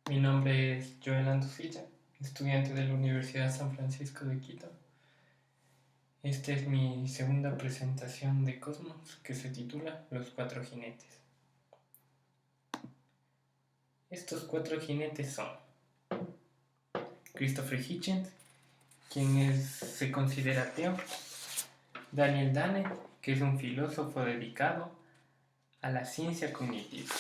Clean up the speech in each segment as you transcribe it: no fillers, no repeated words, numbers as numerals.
Mi nombre es Joel Andosilla, estudiante de la Universidad San Francisco de Quito. Esta es mi segunda presentación de Cosmos, que se titula Los Cuatro Jinetes. Estos cuatro jinetes son Christopher Hitchens, quien se considera ateo; Daniel Dennett, que es un filósofo dedicado a la ciencia cognitiva.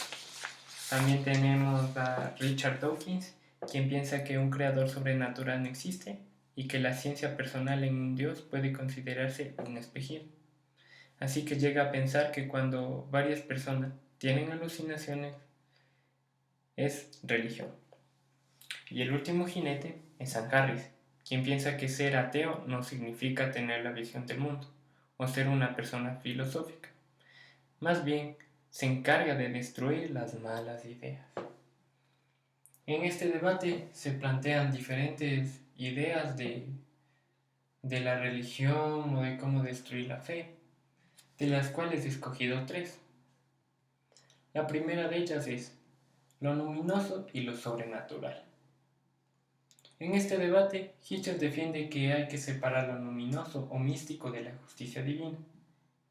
También tenemos a Richard Dawkins, quien piensa que un creador sobrenatural no existe y que la ciencia personal en un Dios puede considerarse un espejismo. Así que llega a pensar que cuando varias personas tienen alucinaciones es religión. Y el último jinete es Sam Harris, quien piensa que ser ateo no significa tener la visión del mundo o ser una persona filosófica. Más bien, se encarga de destruir las malas ideas. En este debate se plantean diferentes ideas de la religión o de cómo destruir la fe, de las cuales he escogido tres. La primera de ellas es lo luminoso y lo sobrenatural. En este debate, Hitchens defiende que hay que separar lo luminoso o místico de la justicia divina,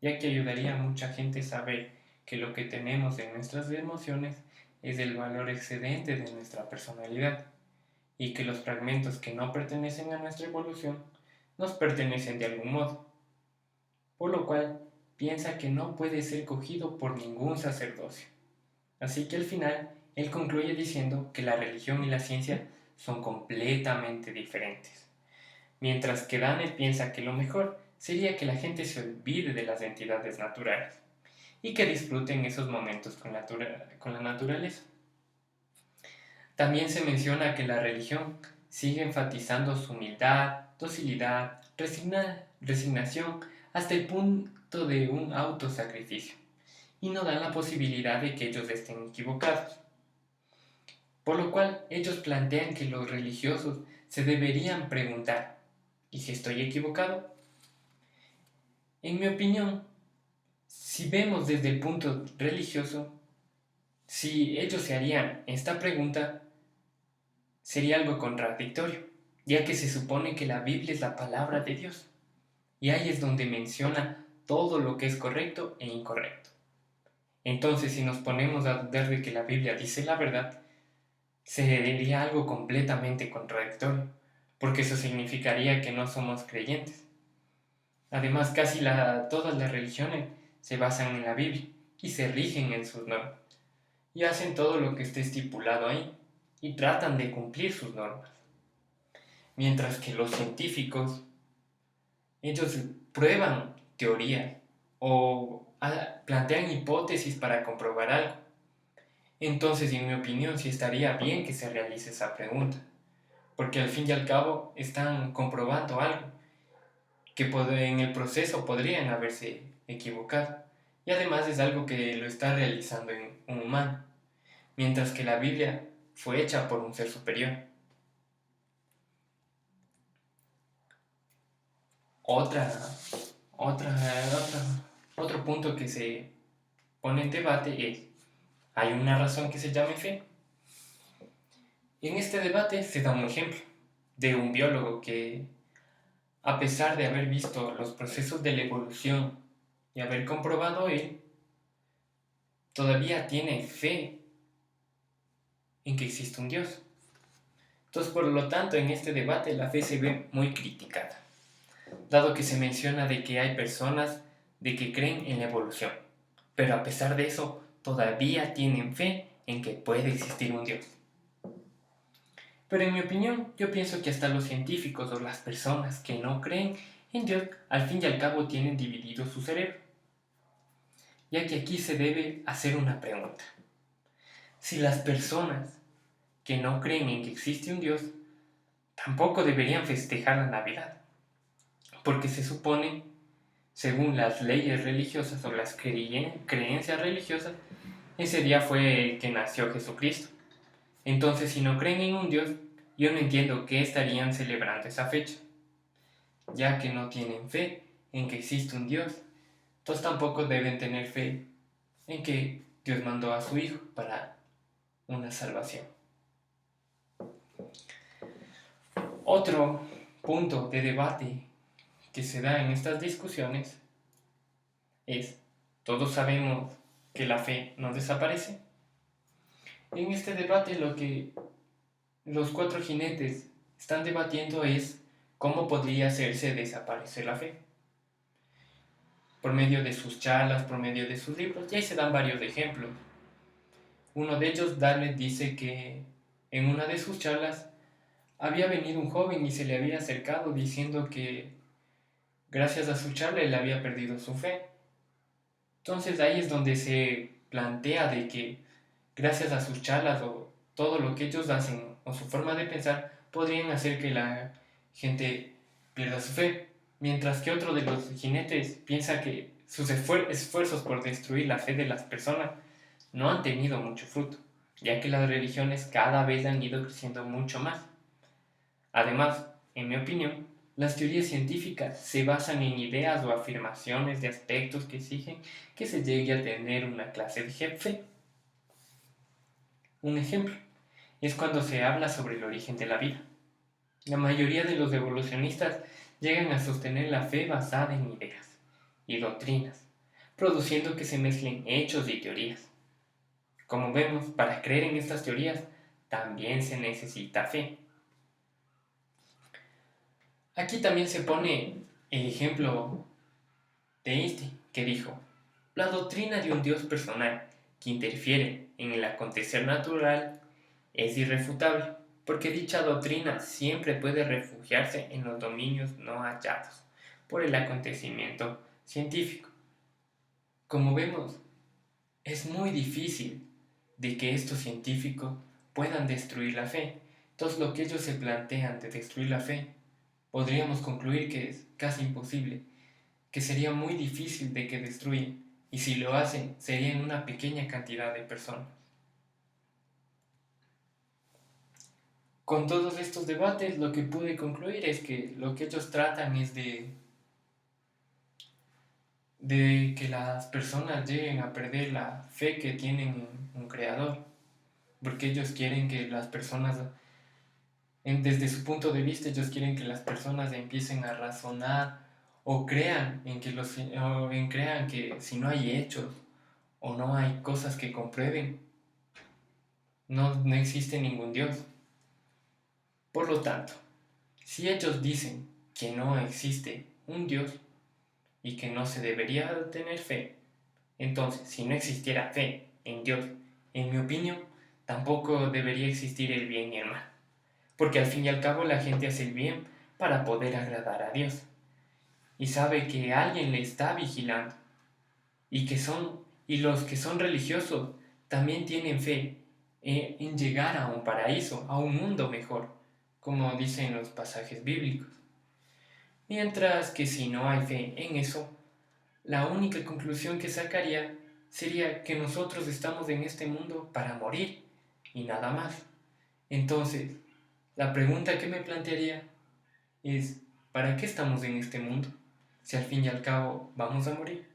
ya que ayudaría a mucha gente a saber que lo que tenemos en nuestras emociones es el valor excedente de nuestra personalidad, y que los fragmentos que no pertenecen a nuestra evolución nos pertenecen de algún modo, por lo cual piensa que no puede ser cogido por ningún sacerdocio. Así que al final, él concluye diciendo que la religión y la ciencia son completamente diferentes, mientras que Dane piensa que lo mejor sería que la gente se olvide de las entidades naturales y que disfruten esos momentos con la naturaleza. También se menciona que la religión sigue enfatizando su humildad, docilidad, resignación hasta el punto de un autosacrificio, y no dan la posibilidad de que ellos estén equivocados. Por lo cual ellos plantean que los religiosos se deberían preguntar: ¿y si estoy equivocado? En mi opinión, si vemos desde el punto religioso, si ellos se harían esta pregunta, sería algo contradictorio, ya que se supone que la Biblia es la palabra de Dios, y ahí es donde menciona todo lo que es correcto e incorrecto. Entonces, si nos ponemos a dudar de que la Biblia dice la verdad, sería algo completamente contradictorio, porque eso significaría que no somos creyentes. Además, todas las religiones se basan en la Biblia y se rigen en sus normas, y hacen todo lo que esté estipulado ahí, y tratan de cumplir sus normas. Mientras que los científicos, ellos prueban teorías o plantean hipótesis para comprobar algo. Entonces, en mi opinión, sí estaría bien que se realice esa pregunta, porque al fin y al cabo están comprobando algo que en el proceso podrían haberse equivocado, y además es algo que lo está realizando en un humano, mientras que la Biblia fue hecha por un ser superior. Otra, otra, Otro punto que se pone en debate es: ¿hay una razón que se llame fe? En este debate se da un ejemplo de un biólogo que, a pesar de haber visto los procesos de la evolución y haber comprobado él, todavía tiene fe en que existe un Dios. Entonces, por lo tanto, en este debate la fe se ve muy criticada, dado que se menciona de que hay personas de que creen en la evolución, pero a pesar de eso, todavía tienen fe en que puede existir un Dios. Pero en mi opinión, yo pienso que hasta los científicos o las personas que no creen en Dios, al fin y al cabo tienen dividido su cerebro, ya que aquí se debe hacer una pregunta. Si las personas que no creen en que existe un Dios, tampoco deberían festejar la Navidad, porque se supone, según las leyes religiosas o las creencias religiosas, ese día fue que nació Jesucristo. Entonces, si no creen en un Dios, yo no entiendo qué estarían celebrando esa fecha, ya que no tienen fe en que existe un Dios. Entonces tampoco deben tener fe en que Dios mandó a su Hijo para una salvación. Otro punto de debate que se da en estas discusiones es, ¿todos sabemos que la fe no desaparece? En este debate lo que los cuatro jinetes están debatiendo es cómo podría hacerse desaparecer la fe. Por medio de sus charlas, por medio de sus libros, y ahí se dan varios ejemplos. Uno de ellos, Dale, dice que en una de sus charlas había venido un joven y se le había acercado diciendo que gracias a su charla él había perdido su fe. Entonces ahí es donde se plantea de que gracias a sus charlas o todo lo que ellos hacen o su forma de pensar podrían hacer que la gente pierda su fe. Mientras que otro de los jinetes piensa que sus esfuerzos por destruir la fe de las personas no han tenido mucho fruto, ya que las religiones cada vez han ido creciendo mucho más. Además, en mi opinión, las teorías científicas se basan en ideas o afirmaciones de aspectos que exigen que se llegue a tener una clase de fe. Un ejemplo es cuando se habla sobre el origen de la vida. La mayoría de los evolucionistas llegan a sostener la fe basada en ideas y doctrinas, produciendo que se mezclen hechos y teorías. Como vemos, para creer en estas teorías también se necesita fe. Aquí también se pone el ejemplo de Einstein, que dijo: la doctrina de un Dios personal que interfiere en el acontecer natural es irrefutable, porque dicha doctrina siempre puede refugiarse en los dominios no hallados por el acontecimiento científico. Como vemos, es muy difícil de que estos científicos puedan destruir la fe. Entonces lo que ellos se plantean de destruir la fe, podríamos concluir que es casi imposible, que sería muy difícil de que destruyan, y si lo hacen sería en una pequeña cantidad de personas. Con todos estos debates lo que pude concluir es que lo que ellos tratan es de que las personas lleguen a perder la fe que tienen en un creador, porque ellos quieren que las personas, desde su punto de vista, ellos quieren que las personas empiecen a razonar o crean crean que si no hay hechos o no hay cosas que comprueben, no existe ningún Dios. Por lo tanto, si ellos dicen que no existe un Dios y que no se debería tener fe, entonces si no existiera fe en Dios, en mi opinión, tampoco debería existir el bien y el mal, porque al fin y al cabo la gente hace el bien para poder agradar a Dios y sabe que alguien le está vigilando y los que son religiosos también tienen fe en llegar a un paraíso, a un mundo mejor, como dicen los pasajes bíblicos. Mientras que si no hay fe en eso, la única conclusión que sacaría sería que nosotros estamos en este mundo para morir y nada más. Entonces, la pregunta que me plantearía es, ¿para qué estamos en este mundo? Si al fin y al cabo vamos a morir.